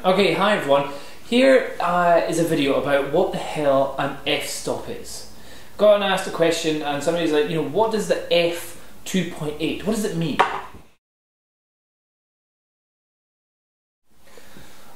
Okay, hi everyone. Here is a video about what the hell an f-stop is. Got asked a question and somebody's like, what does the f2.8, what does it mean?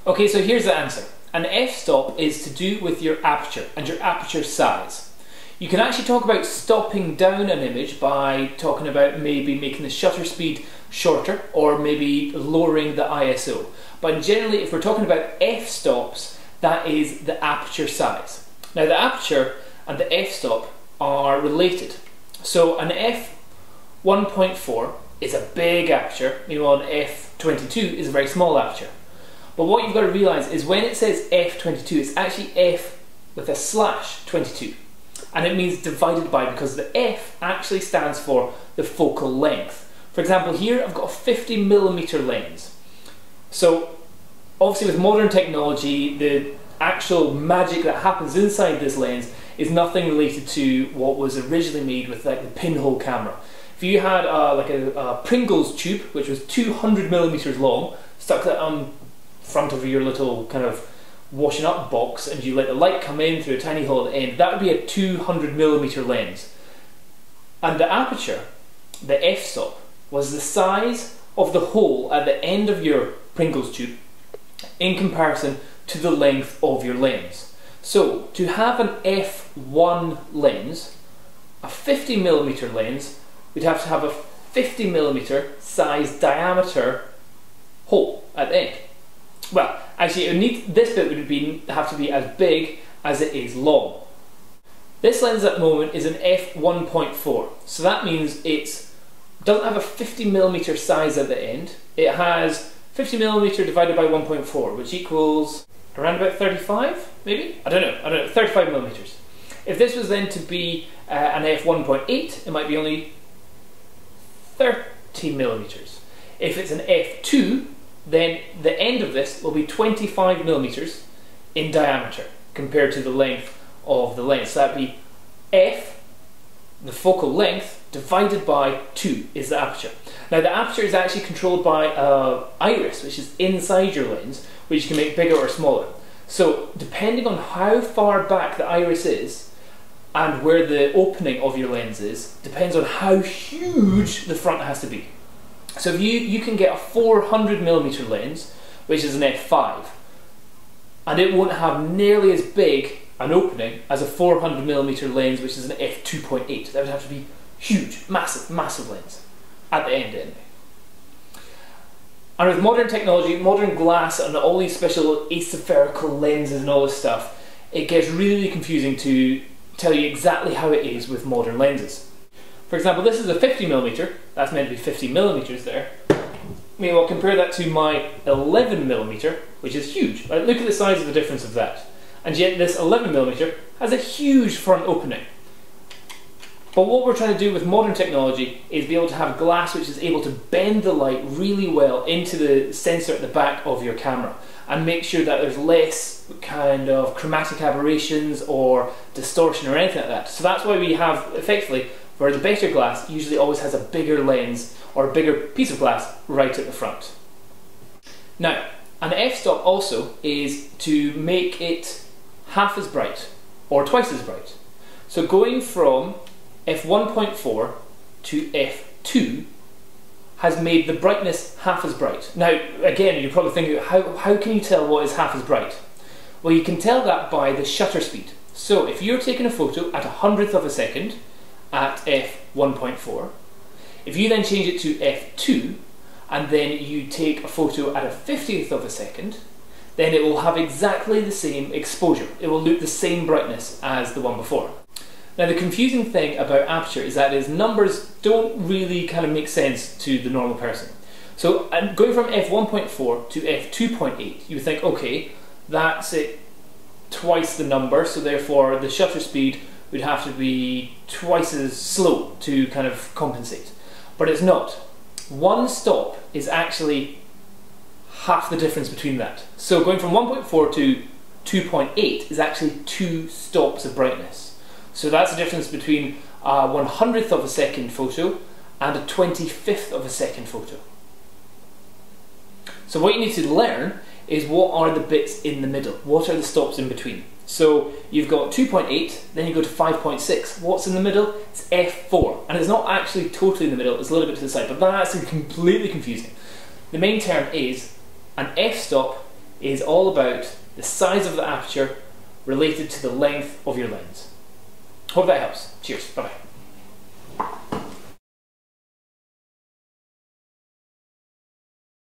Okay, so here's the answer. An f-stop is to do with your aperture and your aperture size. You can actually talk about stopping down an image by talking about maybe making the shutter speed shorter or maybe lowering the ISO. But generally, if we're talking about f-stops, that is the aperture size. Now the aperture and the f-stop are related. So an f1.4 is a big aperture, meanwhile an f22 is a very small aperture. But what you've got to realise is when it says f22, it's actually f with a slash 22. And it means divided by, because the f actually stands for the focal length. For example, here I've got a 50mm lens. So obviously with modern technology, the actual magic that happens inside this lens is nothing related to what was originally made with like the pinhole camera. If you had like a Pringles tube, which was 200mm long, stuck that on front of your little kind of washing up box, and you let the light come in through a tiny hole at the end, that would be a 200mm lens. And the aperture, the f-stop, was the size of the hole at the end of your Pringles tube in comparison to the length of your lens. So to have an f1 lens, a 50mm lens, we'd have to have a 50mm size diameter hole at the end. Well, actually, this bit would have to be as big as it is long. This lens at the moment is an f1.4, so that means it doesn't have a 50mm size at the end. It has 50mm divided by 1.4, which equals around about 35, maybe? I don't know, 35mm. If this was then to be an f1.8, it might be only 30mm. If it's an f2, then the end of this will be 25mm in diameter compared to the length of the lens. So that'd be f, the focal length, divided by 2 is the aperture. Now the aperture is actually controlled by an iris, which is inside your lens, which you can make bigger or smaller. So depending on how far back the iris is and where the opening of your lens is, depends on how huge the front has to be. So if you can get a 400mm lens, which is an f5, and it won't have nearly as big an opening as a 400mm lens, which is an f2.8. That would have to be huge, massive lens at the end anyway. And with modern technology, modern glass and all these special aspherical lenses and all this stuff, it gets really confusing to tell you exactly how it is with modern lenses. For example, this is a 50mm, that's meant to be 50mm there. Meanwhile, compare that to my 11mm, which is huge. Look at the size of the difference of that. And yet this 11mm has a huge front opening. But what we're trying to do with modern technology is be able to have glass which is able to bend the light really well into the sensor at the back of your camera and make sure that there's less kind of chromatic aberrations or distortion or anything like that. So that's why we have, effectively, where the better glass usually always has a bigger lens or a bigger piece of glass right at the front. Now, an f-stop also is to make it half as bright or twice as bright. So going from f1.4 to f2 has made the brightness half as bright. Now, again, you're probably thinking, how can you tell what is half as bright? Well, you can tell that by the shutter speed. So if you're taking a photo at 100th of a second, at f1.4. If you then change it to f2 and then you take a photo at a 50th of a second, then it will have exactly the same exposure. It will look the same brightness as the one before. Now the confusing thing about aperture is that its numbers don't really kind of make sense to the normal person. So going from f1.4 to f2.8, you think, okay, that's it, twice the number, so therefore the shutter speed would have to be twice as slow to kind of compensate. But it's not. One stop is actually half the difference between that. So going from 1.4 to 2.8 is actually 2 stops of brightness. So that's the difference between a 100th of a second photo and a 25th of a second photo. So what you need to learn is what are the bits in the middle? What are the stops in between? So you've got 2.8, then you go to 5.6. What's in the middle? It's F4. And it's not actually totally in the middle, it's a little bit to the side, but that's completely confusing. The main term is an f-stop is all about the size of the aperture related to the length of your lens. Hope that helps. Cheers. Bye-bye.